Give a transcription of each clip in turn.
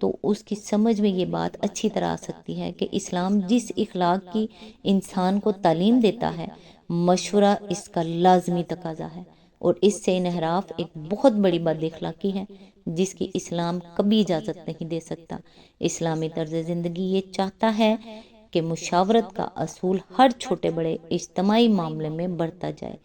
تو اس کی سمجھ میں یہ بات اچھی طرح آ سکتی ہے کہ اسلام جس اخلاق کی انسان کو تعلیم دیتا ہے، مشورہ اس کا لازمی تقاضا ہے، اور اس سے انحراف ایک بہت بڑی بد اخلاقی ہے جس کی اسلام کبھی اجازت نہیں دے سکتا۔ اسلامی طرز زندگی یہ چاہتا ہے کہ مشاورت کا اصول ہر چھوٹے بڑے اجتماعی معاملے میں بڑھتا جائے۔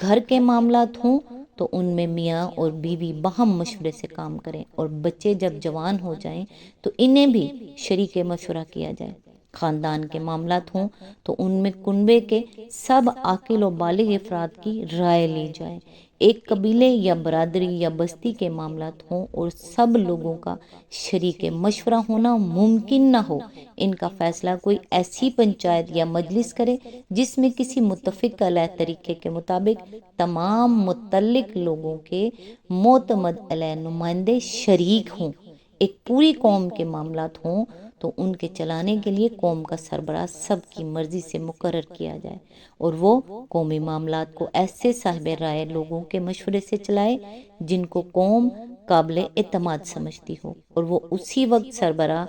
گھر کے معاملات ہوں تو ان میں میاں اور بیوی باہم مشورے سے کام کریں، اور بچے جب جوان ہو جائیں تو انہیں بھی شریک مشورہ کیا جائے۔ خاندان کے معاملات ہوں تو ان میں کنبے کے سب عاقل و بالغ افراد کی رائے لی جائے۔ ایک قبیلے یا برادری یا بستی کے معاملات ہوں اور سب لوگوں کا شریک مشورہ ہونا ممکن نہ ہو، ان کا فیصلہ کوئی ایسی پنچایت یا مجلس کرے جس میں کسی متفق علیہ طریقے کے مطابق تمام متعلق لوگوں کے معتمد علیہ نمائندے شریک ہوں۔ ایک پوری قوم کے معاملات ہوں تو ان کے چلانے کے لیے قوم کا سربراہ سب کی مرضی سے مقرر کیا جائے، اور وہ قومی معاملات کو ایسے صاحب رائے لوگوں کے مشورے سے چلائے جن کو قوم قابل اعتماد سمجھتی ہو، اور وہ اسی وقت سربراہ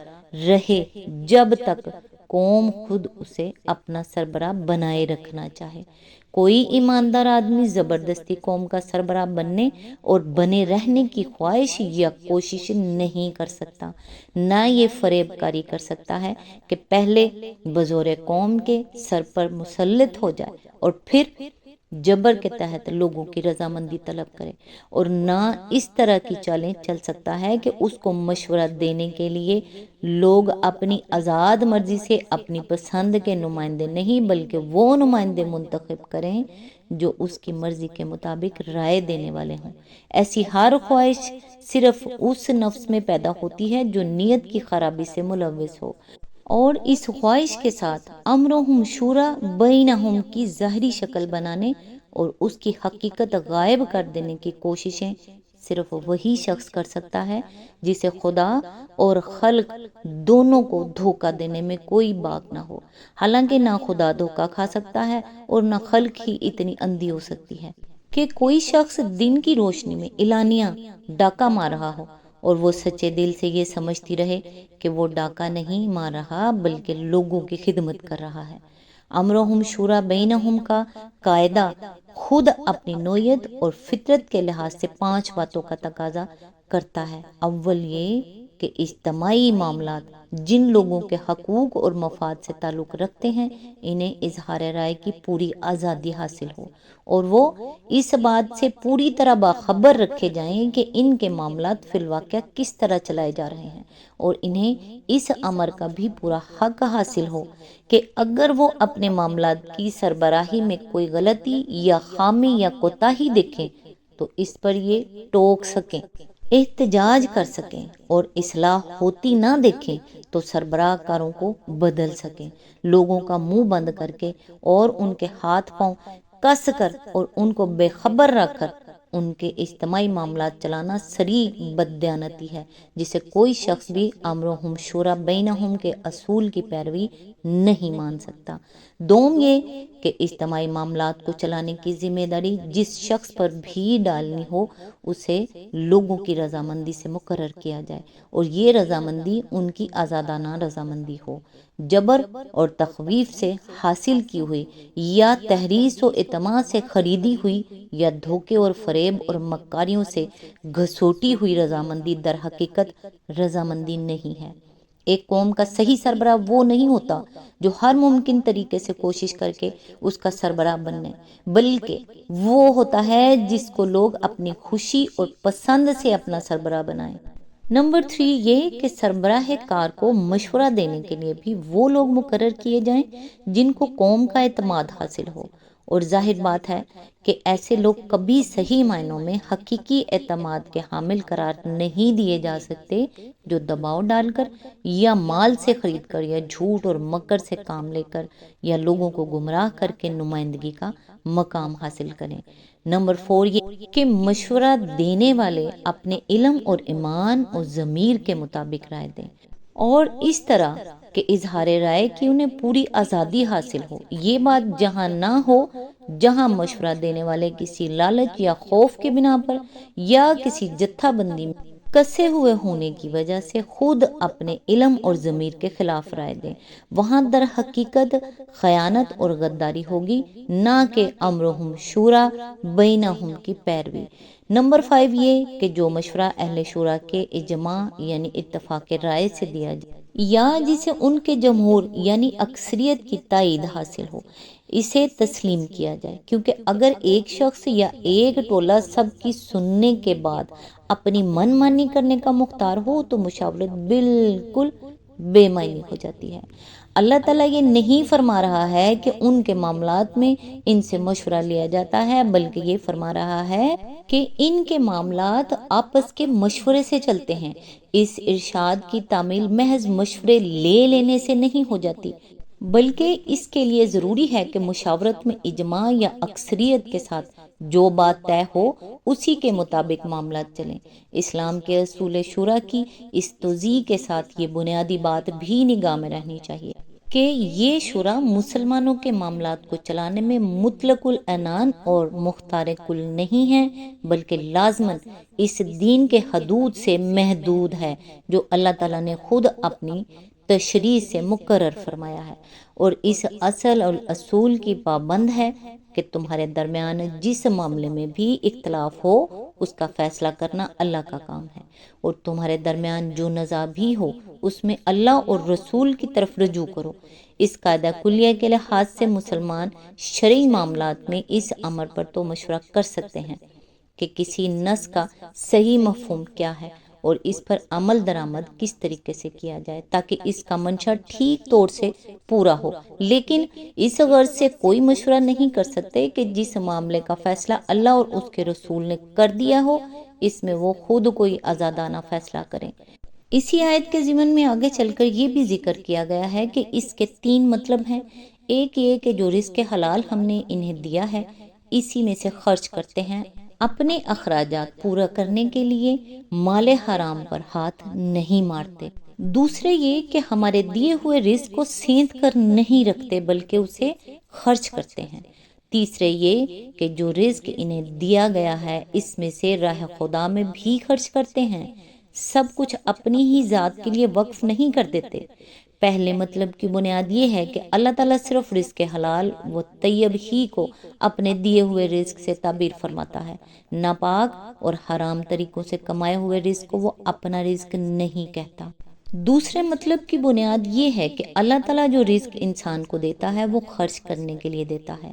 رہے جب تک قوم خود اسے اپنا سربراہ بنائے رکھنا چاہے۔ کوئی ایماندار آدمی زبردستی قوم کا سربراہ بننے اور بنے رہنے کی خواہش یا کوشش نہیں کر سکتا، نہ یہ فریب کاری کر سکتا ہے کہ پہلے بزور قوم کے سر پر مسلط ہو جائے اور پھر جبر کے تحت لوگوں کی رضامندی طلب کرے، اور نہ اس طرح کی چالیں چل سکتا ہے کہ اس کو مشورہ دینے کے لیے لوگ اپنی آزاد مرضی سے اپنی پسند کے نمائندے نہیں بلکہ وہ نمائندے منتخب کریں جو اس کی مرضی کے مطابق رائے دینے والے ہوں۔ ایسی ہر خواہش صرف اس نفس میں پیدا ہوتی ہے جو نیت کی خرابی سے ملوث ہو، اور اس خواہش کے ساتھ امرہم شورا بینہم کی ظاہری شکل بنانے اور اس کی حقیقت غائب کر دینے کی کوششیں صرف وہی شخص کر سکتا ہے جسے خدا اور خلق دونوں کو دھوکہ دینے میں کوئی باک نہ ہو۔ حالانکہ نہ خدا دھوکہ کھا سکتا ہے اور نہ خلق ہی اتنی اندھی ہو سکتی ہے کہ کوئی شخص دن کی روشنی میں اعلانیہ ڈاکہ مار رہا ہو اور وہ سچے دل سے یہ سمجھتی رہے کہ وہ ڈاکہ نہیں مار رہا بلکہ لوگوں کی خدمت کر رہا ہے۔ امرہم شورا بینہم کا قاعدہ خود اپنی نوعیت اور فطرت کے لحاظ سے 5 باتوں کا تقاضا کرتا ہے۔ اول یہ کہ اجتماعی معاملات جن لوگوں کے حقوق اور مفاد سے تعلق رکھتے ہیں انہیں اظہار رائے کی پوری آزادی حاصل ہو، اور وہ اس بات سے پوری طرح باخبر رکھے جائیں کہ ان کے معاملات فی الواقع کس طرح چلائے جا رہے ہیں، اور انہیں اس امر کا بھی پورا حق حاصل ہو کہ اگر وہ اپنے معاملات کی سربراہی میں کوئی غلطی یا خامی یا کوتاہی دیکھیں تو اس پر یہ ٹوک سکیں، احتجاج کر سکیں، اور اصلاح ہوتی نہ دیکھیں تو سربراہ کاروں کو بدل سکیں، لوگوں کا منہ بند کر کے اور ان کے ہاتھ پاؤں کس کر اور ان کو بے خبر رکھ کر ان کے اجتماعی معاملات چلانا صریح بددیانتی ہے جسے کوئی شخص بھی امرہم شورا بینہم کے اصول کی پیروی نہیں مان سکتا۔ دوم یہ کہ اجتماعی معاملات کو چلانے کی ذمہ داری جس شخص پر بھی ڈالنی ہو اسے لوگوں کی رضامندی سے مقرر کیا جائے، اور یہ رضامندی ان کی آزادانہ رضامندی ہو، جبر اور تخویف سے حاصل کی ہوئی یا تحریص و اعتماد سے خریدی ہوئی یا دھوکے اور فریب اور مکاریوں سے گھسوٹی ہوئی رضامندی در حقیقت رضامندی نہیں ہے۔ ایک قوم کا صحیح سربراہ وہ نہیں ہوتا جو ہر ممکن طریقے سے کوشش کر کے اس کا سربراہ بننے، بلکہ وہ ہوتا ہے جس کو لوگ اپنی خوشی اور پسند سے اپنا سربراہ بنائیں۔ نمبر 3 یہ کہ سربراہ کار کو مشورہ دینے کے لیے بھی وہ لوگ مقرر کیے جائیں جن کو قوم کا اعتماد حاصل ہو، اور ظاہر بات ہے کہ ایسے لوگ کبھی صحیح معنوں میں حقیقی اعتماد کے حامل قرار نہیں دیے جا سکتے جو دباؤ ڈال کر یا مال سے خرید کر یا جھوٹ اور مکر سے کام لے کر یا لوگوں کو گمراہ کر کے نمائندگی کا مقام حاصل کریں۔ نمبر 4 یہ کہ مشورہ دینے والے اپنے علم اور ایمان اور ضمیر کے مطابق رائے دیں، اور اس طرح کہ اظہار رائے کی انہیں پوری آزادی حاصل ہو۔ یہ بات جہاں نہ ہو جہاں مشورہ دینے والے کسی لالچ یا خوف کے بنا پر یا کسی جتھا بندی کسے ہوئے ہونے کی وجہ سے خود اپنے علم اور ضمیر کے خلاف رائے دیں، وہاں در حقیقت خیانت اور غداری ہوگی، نہ کہ امرہم شورا بینہم کی پیروی۔ نمبر 5 یہ کہ جو مشورہ اہل شورا کے اجماع یعنی اتفاق رائے سے دیا جائے یا جسے ان کے جمہور یعنی اکثریت کی تائید حاصل ہو، اسے تسلیم کیا جائے، کیونکہ اگر ایک شخص یا ایک ٹولہ سب کی سننے کے بعد اپنی من مانی کرنے کا مختار ہو تو مشاورت بالکل بے معنی ہو جاتی ہے۔ اللہ تعالیٰ یہ نہیں فرما رہا ہے کہ ان کے معاملات میں ان سے مشورہ لیا جاتا ہے، بلکہ یہ فرما رہا ہے کہ ان کے معاملات آپس کے مشورے سے چلتے ہیں۔ اس ارشاد کی تعمیل محض مشورے لے لینے سے نہیں ہو جاتی، بلکہ اس کے لیے ضروری ہے کہ مشاورت میں اجماع یا اکثریت کے ساتھ جو بات طے ہو اسی کے مطابق معاملات چلیں۔ اسلام کے اصول شورا کی اس توضیح کے ساتھ یہ بنیادی بات بھی نگاہ میں رہنی چاہیے کہ یہ شورا مسلمانوں کے معاملات کو چلانے میں مطلق العنان اور مختار کل نہیں ہے، بلکہ لازماً اس دین کے حدود سے محدود ہے جو اللہ تعالیٰ نے خود اپنی تشریع سے مقرر فرمایا ہے، اور اس اصل اور اصول کی پابند ہے کہ تمہارے درمیان جس معاملے میں بھی اختلاف ہو اس کا فیصلہ کرنا اللہ کا کام ہے، اور تمہارے درمیان جو نزاع بھی ہو اس میں اللہ اور رسول کی طرف رجوع کرو۔ اس قاعدہ کلیہ کے لحاظ سے مسلمان شرعی معاملات میں اس امر پر تو مشورہ کر سکتے ہیں کہ کسی نص کا صحیح مفہوم کیا ہے اور اس پر عمل درآمد کس طریقے سے کیا جائے تاکہ اس کا منشا ٹھیک طور سے پورا ہو، لیکن اس غرض سے کوئی مشورہ نہیں کر سکتے کہ جس معاملے کا فیصلہ اللہ اور اس کے رسول نے کر دیا ہو اس میں وہ خود کوئی آزادانہ فیصلہ کریں۔ اسی آیت کے ضمن میں آگے چل کر یہ بھی ذکر کیا گیا ہے کہ اس کے 3 مطلب ہیں۔ ایک یہ کہ جو رزق حلال ہم نے انہیں دیا ہے اسی میں سے خرچ کرتے ہیں، اپنے اخراجات پورا کرنے کے لیے مال حرام پر ہاتھ نہیں مارتے۔ دوسرے یہ کہ ہمارے دیے ہوئے رزق کو سینت کر نہیں رکھتے بلکہ اسے خرچ کرتے ہیں۔ تیسرے یہ کہ جو رزق انہیں دیا گیا ہے اس میں سے راہ خدا میں بھی خرچ کرتے ہیں، سب کچھ اپنی ہی ذات کے لیے وقف نہیں کر دیتے۔ پہلے مطلب کی بنیاد یہ ہے کہ اللہ تعالیٰ صرف رزق حلال و طیب ہی کو اپنے دیے ہوئے رزق سے تعبیر فرماتا ہے، ناپاک اور حرام طریقوں سے کمائے ہوئے رزق کو وہ اپنا رزق نہیں کہتا۔ دوسرے مطلب کی بنیاد یہ ہے کہ اللہ تعالیٰ جو رزق انسان کو دیتا ہے وہ خرچ کرنے کے لیے دیتا ہے،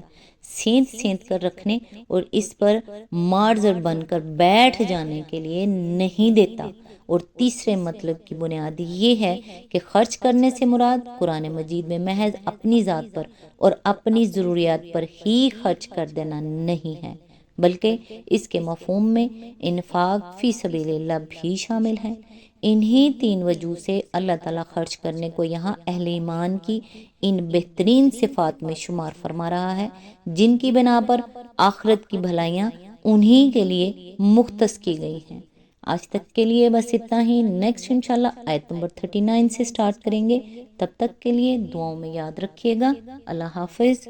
سینت سینت کر رکھنے اور اس پر مارزر بن کر بیٹھ جانے کے لیے نہیں دیتا۔ اور تیسرے مطلب کی بنیاد یہ ہے کہ خرچ کرنے سے مراد قرآن مجید میں محض اپنی ذات پر اور اپنی ضروریات پر ہی خرچ کر دینا نہیں ہے، بلکہ اس کے مفہوم میں انفاق فی سبیل اللہ بھی شامل ہے۔ انہی 3 وجوہ سے اللہ تعالیٰ خرچ کرنے کو یہاں اہل ایمان کی ان بہترین صفات میں شمار فرما رہا ہے جن کی بنا پر آخرت کی بھلائیاں انہی کے لیے مختص کی گئی ہیں۔ آج تک کے لیے بس اتنا ہی، نیکسٹ انشاءاللہ آیت نمبر 39 سے سٹارٹ کریں گے۔ تب تک کے لیے دعاؤں میں یاد رکھیے گا۔ اللہ حافظ۔